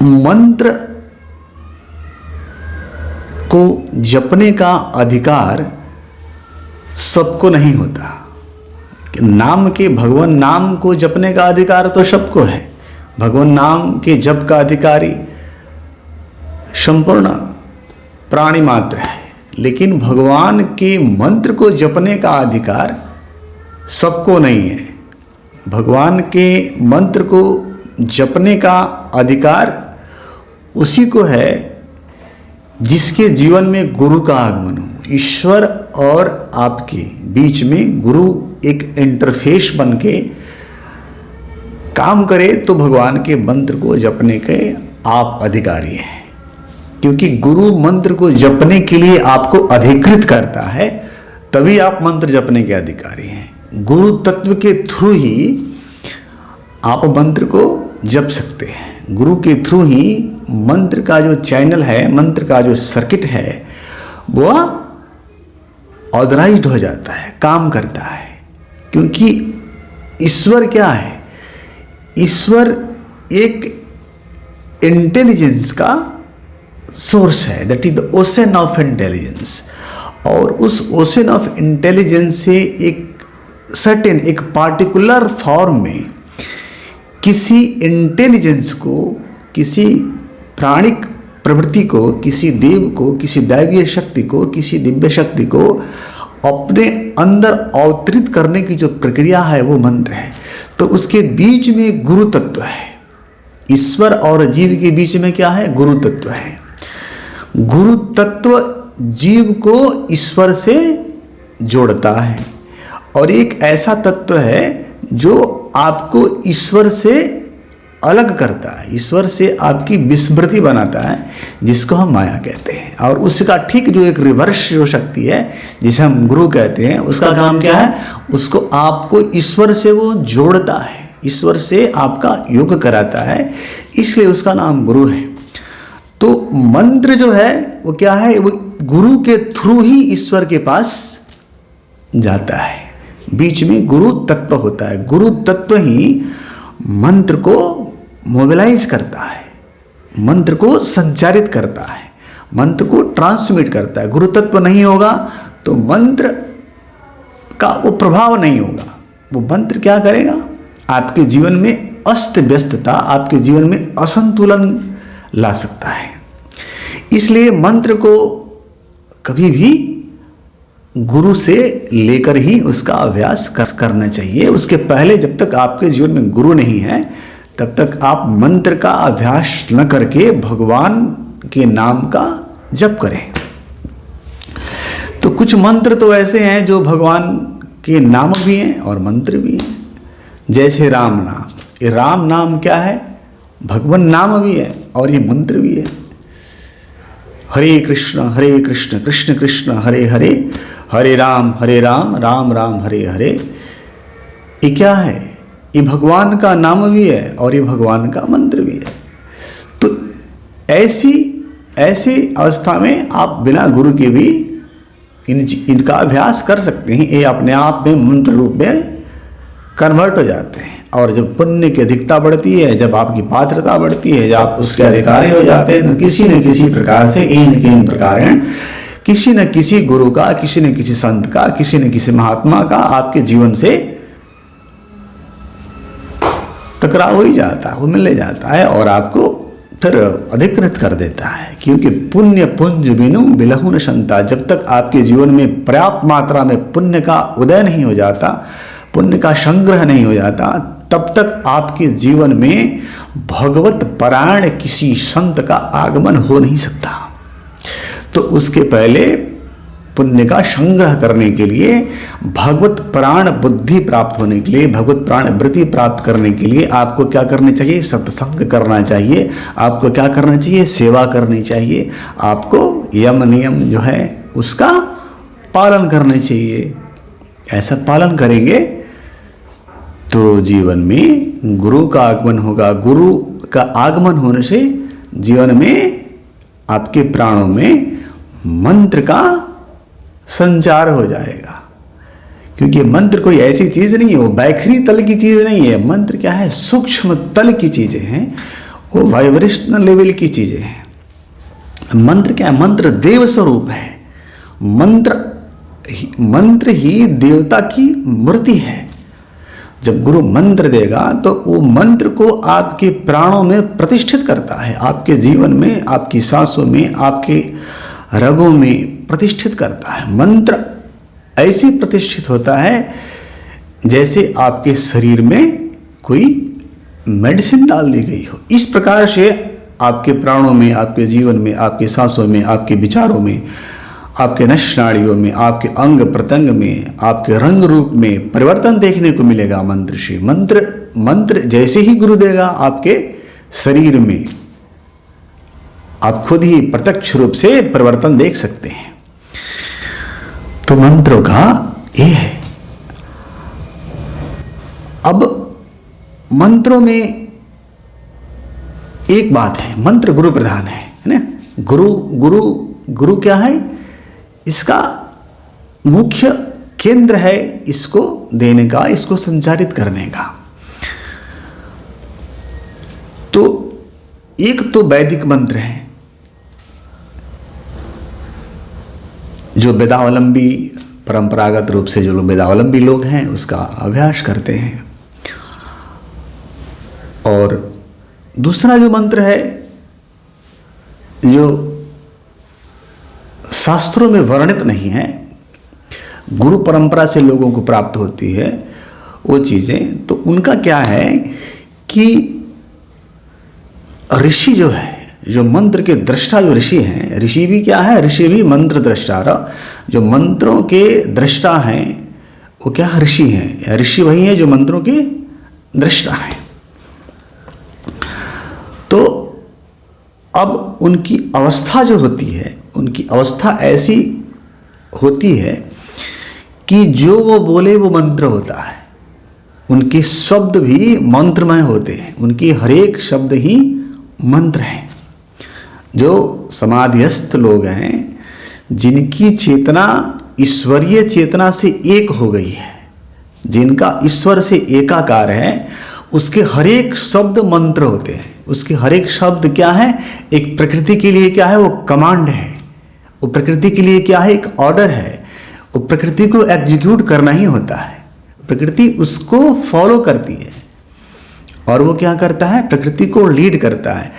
मंत्र को जपने का अधिकार सबको नहीं होता। नाम के भगवान नाम को जपने का अधिकार तो सबको है। भगवान नाम के जप का अधिकारी संपूर्ण प्राणी मात्र है, लेकिन भगवान के मंत्र को जपने का अधिकार सबको नहीं है। भगवान के मंत्र को जपने का अधिकार उसी को है जिसके जीवन में गुरु का आगमन हो। ईश्वर और आपके बीच में गुरु एक इंटरफेस बन के काम करे तो भगवान के मंत्र को जपने के आप अधिकारी हैं, क्योंकि गुरु मंत्र को जपने के लिए आपको अधिकृत करता है, तभी आप मंत्र जपने के अधिकारी हैं। गुरु तत्व के थ्रू ही आप मंत्र को जप सकते हैं। गुरु के थ्रू ही मंत्र का जो चैनल है, मंत्र का जो सर्किट है, वह ऑर्गेनाइज्ड हो जाता है, काम करता है। क्योंकि ईश्वर क्या है? ईश्वर एक इंटेलिजेंस का सोर्स है, that is the ocean of intelligence. और उस ओशन ऑफ इंटेलिजेंस से एक सर्टेन, एक पार्टिकुलर फॉर्म में किसी इंटेलिजेंस को, किसी प्राणिक प्रवृत्ति को, किसी देव को, किसी दैवीय शक्ति को, किसी दिव्य शक्ति को अपने अंदर अवतरित करने की जो प्रक्रिया है वो मंत्र है। तो उसके बीच में गुरु तत्व है। ईश्वर और जीव के बीच में क्या है? गुरु तत्व है। गुरु तत्व जीव को ईश्वर से जोड़ता है, और एक ऐसा तत्व है जो आपको ईश्वर से अलग करता है, ईश्वर से आपकी विस्मृति बनाता है, जिसको हम माया कहते हैं। और उसका ठीक जो एक रिवर्स जो शक्ति है, जिसे हम गुरु कहते हैं, उसका काम क्या है? उसको आपको ईश्वर से वो जोड़ता है, ईश्वर से आपका योग कराता है, इसलिए उसका नाम गुरु है। तो मंत्र जो है वो क्या है? वो गुरु के थ्रू ही ईश्वर के पास जाता है। बीच में गुरु तत्व होता है। गुरु तत्व ही मंत्र को मोबिलाइज करता है, मंत्र को संचारित करता है, मंत्र को ट्रांसमिट करता है। गुरु तत्व नहीं होगा तो मंत्र का वो प्रभाव नहीं होगा। वो मंत्र क्या करेगा? आपके जीवन में अस्त व्यस्तता, आपके जीवन में असंतुलन ला सकता है। इसलिए मंत्र को कभी भी गुरु से लेकर ही उसका अभ्यास करना चाहिए। उसके पहले जब तक आपके जीवन में गुरु नहीं है, तब तक आप मंत्र का अभ्यास न करके भगवान के नाम का जप करें। तो कुछ मंत्र तो ऐसे हैं जो भगवान के नाम भी हैं और मंत्र भी हैं, जैसे राम नाम। ये राम नाम क्या है? भगवान नाम भी है और ये मंत्र भी है। हरे कृष्ण कृष्ण कृष्ण हरे हरे, हरे राम राम राम हरे हरे। ये क्या है? ये भगवान का नाम भी है और ये भगवान का मंत्र भी है। तो ऐसी अवस्था में आप बिना गुरु के भी इनका अभ्यास कर सकते हैं। ये अपने आप में मंत्र रूप में कन्वर्ट हो जाते हैं। और जब पुण्य की अधिकता बढ़ती है, जब आपकी पात्रता बढ़ती है, जब आप उसके अधिकारी हो जाते हैं, तो किसी न किसी प्रकार से इन प्रकार किसी न किसी गुरु का, किसी न किसी संत का, किसी न किसी महात्मा का आपके जीवन से टकराव हो ही जाता है, वो मिल जाता है और आपको फिर अधिकृत कर देता है। क्योंकि पुण्य पुंज बिनु बिलहु न संता। जब तक आपके जीवन में पर्याप्त मात्रा में पुण्य का उदय नहीं हो जाता, पुण्य का संग्रह नहीं हो जाता, तब तक आपके जीवन में भगवत परायण किसी संत का आगमन हो नहीं सकता। तो उसके पहले पुण्य का संग्रह करने के लिए, भगवत प्राण बुद्धि प्राप्त होने के लिए, भगवत प्राण वृत्ति प्राप्त करने के लिए आपको क्या करना चाहिए? सत्संग करना चाहिए। आपको क्या करना चाहिए? सेवा करनी चाहिए। आपको यम नियम जो है उसका पालन करना चाहिए। ऐसा पालन करेंगे तो जीवन में गुरु का आगमन होगा। गुरु का आगमन होने से जीवन में आपके प्राणों में मंत्र का संचार हो जाएगा। क्योंकि मंत्र कोई ऐसी चीज नहीं है, वो बैखरी तल की चीज नहीं है। मंत्र क्या है? सूक्ष्म तल की चीजें हैं। वो वाइब्रेशनल लेवल की चीज़ें हैं। मंत्र क्या है? मंत्र देव स्वरूप है। मंत्र ही देवता की मूर्ति है। जब गुरु मंत्र देगा तो वो मंत्र को आपके प्राणों में प्रतिष्ठित करता है, आपके जीवन में, आपकी सांसों में, आपके रगों में प्रतिष्ठित करता है। मंत्र ऐसी प्रतिष्ठित होता है जैसे आपके शरीर में कोई मेडिसिन डाल दी गई हो। इस प्रकार से आपके प्राणों में, आपके जीवन में, आपके सांसों में, आपके विचारों में, आपके नस नाड़ियों में, आपके अंग प्रत्यंग में, आपके रंग रूप में परिवर्तन देखने को मिलेगा मंत्र से। मंत्र जैसे ही गुरु देगा आपके शरीर में, आप खुद ही प्रत्यक्ष रूप से परिवर्तन देख सकते हैं। तो मंत्रों का ये है। अब मंत्रों में एक बात है, मंत्र गुरु प्रधान है ना। गुरु क्या है? इसका मुख्य केंद्र है इसको देने का, इसको संचारित करने का। तो एक तो वैदिक मंत्र है जो वेदावलंबी, परंपरागत रूप से जो लोग वेदावलंबी लोग हैं उसका अभ्यास करते हैं। और दूसरा जो मंत्र है जो शास्त्रों में वर्णित नहीं है, गुरु परंपरा से लोगों को प्राप्त होती है वो चीज़ें, तो उनका क्या है कि ऋषि जो है, जो मंत्र के दृष्टा जो ऋषि हैं, ऋषि भी क्या है? ऋषि भी मंत्र दृष्टा। जो मंत्रों के दृष्टा हैं वो क्या ऋषि हैं? ऋषि वही हैं जो मंत्रों के दृष्टा हैं। तो अब उनकी अवस्था जो होती है, उनकी अवस्था ऐसी होती है कि जो वो बोले वो मंत्र होता है। उनके शब्द भी मंत्रमय होते हैं, उनके हर एक शब्द ही मंत्र हैं। जो समाधिस्थ लोग हैं, जिनकी चेतना ईश्वरीय चेतना से एक हो गई है, जिनका ईश्वर से एकाकार है, उसके हर एक शब्द मंत्र होते हैं। उसके हर एक शब्द क्या है? एक प्रकृति के लिए क्या है? वो कमांड है। वो प्रकृति के लिए क्या है? एक ऑर्डर है। वो प्रकृति को एग्जीक्यूट करना ही होता है। प्रकृति उसको फॉलो करती है और वो क्या करता है? प्रकृति को लीड करता है।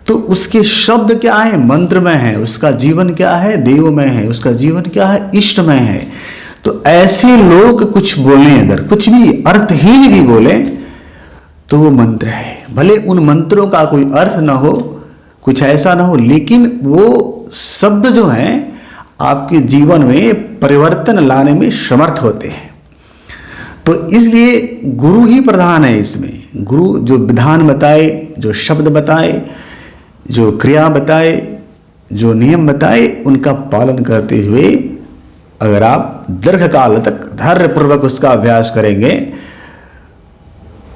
तो उसके शब्द क्या है? मंत्रमय है। उसका जीवन क्या है? देवमय है। उसका जीवन क्या है? इष्टमय है। तो ऐसे लोग कुछ बोलें, अगर कुछ भी अर्थहीन भी बोले तो वो मंत्र है। भले उन मंत्रों का कोई अर्थ ना हो, कुछ ऐसा ना हो, लेकिन वो शब्द जो हैं आपके जीवन में परिवर्तन लाने में समर्थ होते हैं। तो इसलिए गुरु ही प्रधान है इसमें। गुरु जो विधान बताए, जो शब्द बताए, जो क्रिया बताए, जो नियम बताए, उनका पालन करते हुए अगर आप दीर्घकाल तक धैर्यपूर्वक उसका अभ्यास करेंगे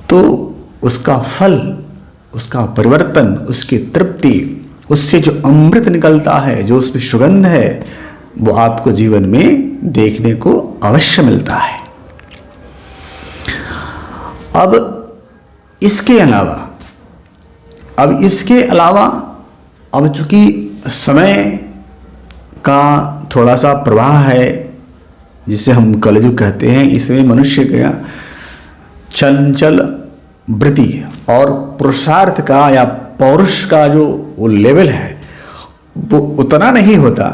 तो उसका फल, उसका परिवर्तन, उसकी तृप्ति, उससे जो अमृत निकलता है, जो उसमें सुगंध है, वो आपको जीवन में देखने को अवश्य मिलता है। अब इसके अलावा अब चूंकि समय का थोड़ा सा प्रवाह है, जिसे हम कलयुग कहते हैं, इसमें मनुष्य का चंचल वृत्ति और पुरुषार्थ का या पौरुष का जो वो लेवल है वो उतना नहीं होता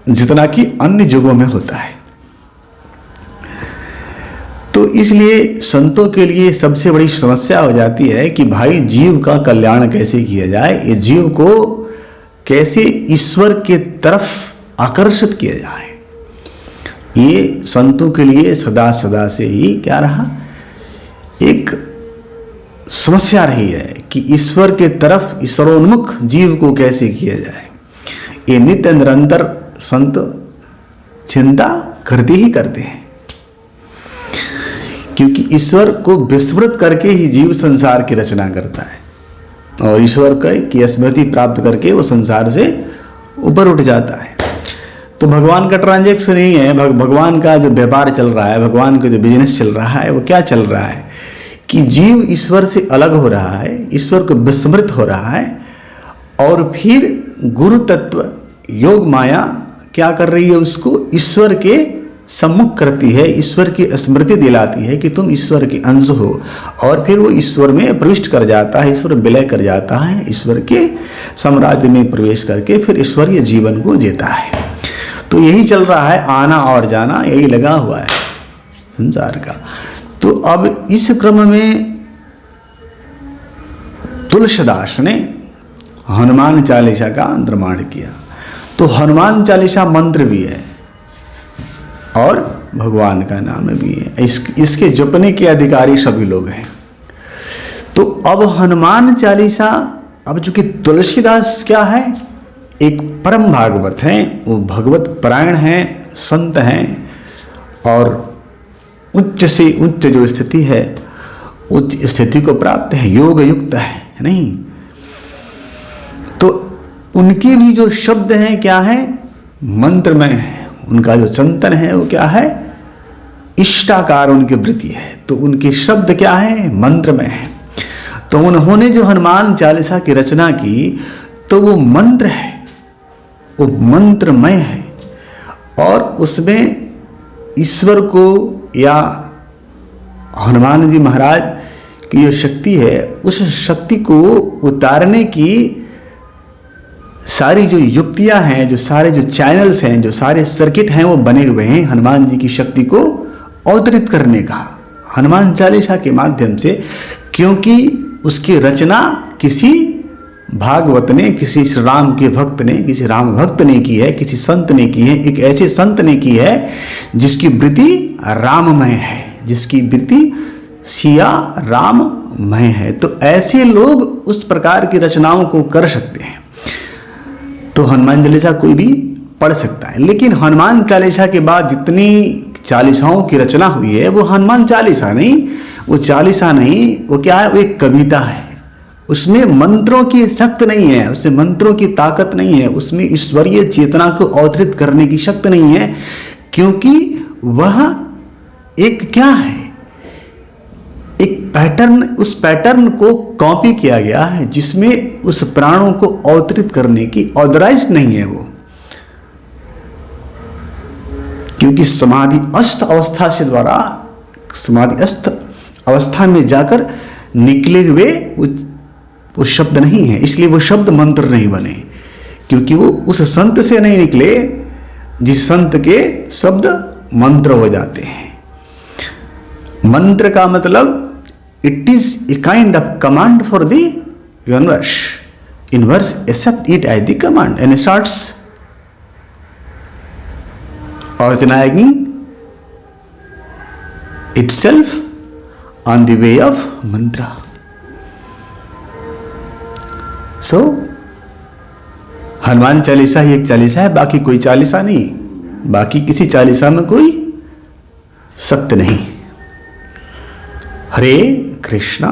जितना कि अन्य युगों में होता है। तो इसलिए संतों के लिए सबसे बड़ी समस्या हो जाती है कि भाई जीव का कल्याण कैसे किया जाए, ये जीव को कैसे ईश्वर के तरफ आकर्षित किया जाए। ये संतों के लिए सदा सदा से ही क्या रहा, एक समस्या रही है कि ईश्वर के तरफ ईश्वरोन्मुख जीव को कैसे किया जाए। ये नित्य निरंतर संत चिंता करते ही करते हैं, क्योंकि ईश्वर को विस्मृत करके ही जीव संसार की रचना करता है और ईश्वर की स्मृति प्राप्त करके वो संसार से ऊपर उठ जाता है। तो भगवान का ट्रांजैक्शन नहीं है, भगवान का जो व्यापार चल रहा है, भगवान का जो बिजनेस चल रहा है, वो क्या चल रहा है कि जीव ईश्वर से अलग हो रहा है, ईश्वर को विस्मृत हो रहा है, और फिर गुरु तत्व योग माया क्या कर रही है, उसको ईश्वर के सम्मुख करती है, ईश्वर की स्मृति दिलाती है कि तुम ईश्वर के अंश हो, और फिर वो ईश्वर में प्रविष्ट कर जाता है, ईश्वर विलय कर जाता है, ईश्वर के साम्राज्य में प्रवेश करके फिर ईश्वरीय जीवन को जीता है। तो यही चल रहा है, आना और जाना यही लगा हुआ है संसार का। तो अब इस क्रम में तुलसीदास ने हनुमान चालीसा का निर्माण किया। तो हनुमान चालीसा मंत्र भी है और भगवान का नाम भी है, इसके जपने के अधिकारी सभी लोग हैं। तो अब हनुमान चालीसा, अब चूंकि तुलसीदास क्या है, एक परम भागवत हैं, वो भगवत परायण हैं, संत हैं, और उच्च से उच्च जो स्थिति है, उच्च स्थिति को प्राप्त है, योग युक्त है नहीं। तो उनके भी जो शब्द हैं क्या है, मंत्रमय है। उनका जो चिंतन है वो क्या है, इष्टाकार उनकी वृत्ति है। तो उनके शब्द क्या है, मंत्रमय है। तो उन्होंने जो हनुमान चालीसा की रचना की, तो वो मंत्र है, वो मंत्रमय है, और उसमें ईश्वर को या हनुमान जी महाराज की जो शक्ति है, उस शक्ति को उतारने की सारी जो युक्तियां हैं, जो सारे जो चैनल्स हैं, जो सारे सर्किट हैं, वो बने हुए हैं हनुमान जी की शक्ति को अवतरित करने का हनुमान चालीसा के माध्यम से। क्योंकि उसकी रचना किसी भागवत ने, किसी श्री राम के भक्त ने, किसी राम भक्त ने की है, किसी संत ने की है, एक ऐसे संत ने की है जिसकी वृत्ति राममय है, जिसकी वृत्ति सिया राममय है। तो ऐसे लोग उस प्रकार की रचनाओं को कर सकते हैं। तो हनुमान चालीसा कोई भी पढ़ सकता है। लेकिन हनुमान चालीसा के बाद जितनी चालीसाओं की रचना हुई है, वो हनुमान चालीसा नहीं, वो चालीसा नहीं, वो क्या है, वो एक कविता है। उसमें मंत्रों की शक्ति नहीं है, उसमें मंत्रों की ताकत नहीं है, उसमें ईश्वरीय चेतना को अवतरित करने की शक्ति नहीं है। क्योंकि वह एक क्या है, एक पैटर्न, उस पैटर्न को कॉपी किया गया है, जिसमें उस प्राणों को अवतरित करने की ऑथराइज्ड नहीं है वो। क्योंकि समाधि अस्त अवस्था से द्वारा, समाधि अस्त अवस्था में जाकर निकले हुए वो शब्द नहीं है, इसलिए वो शब्द मंत्र नहीं बने। क्योंकि वो उस संत से नहीं निकले जिस संत के शब्द मंत्र हो जाते हैं। मंत्र का मतलब it is a kind of command for the universe. Universe accept it as the command and starts organizing itself on the way of mantra. So Hanuman Chalisa ही एक चालीसा है, बाकी कोई चालीसा नहीं, बाकी किसी चालीसा में कोई सत्य नहीं। हरे कृष्णा।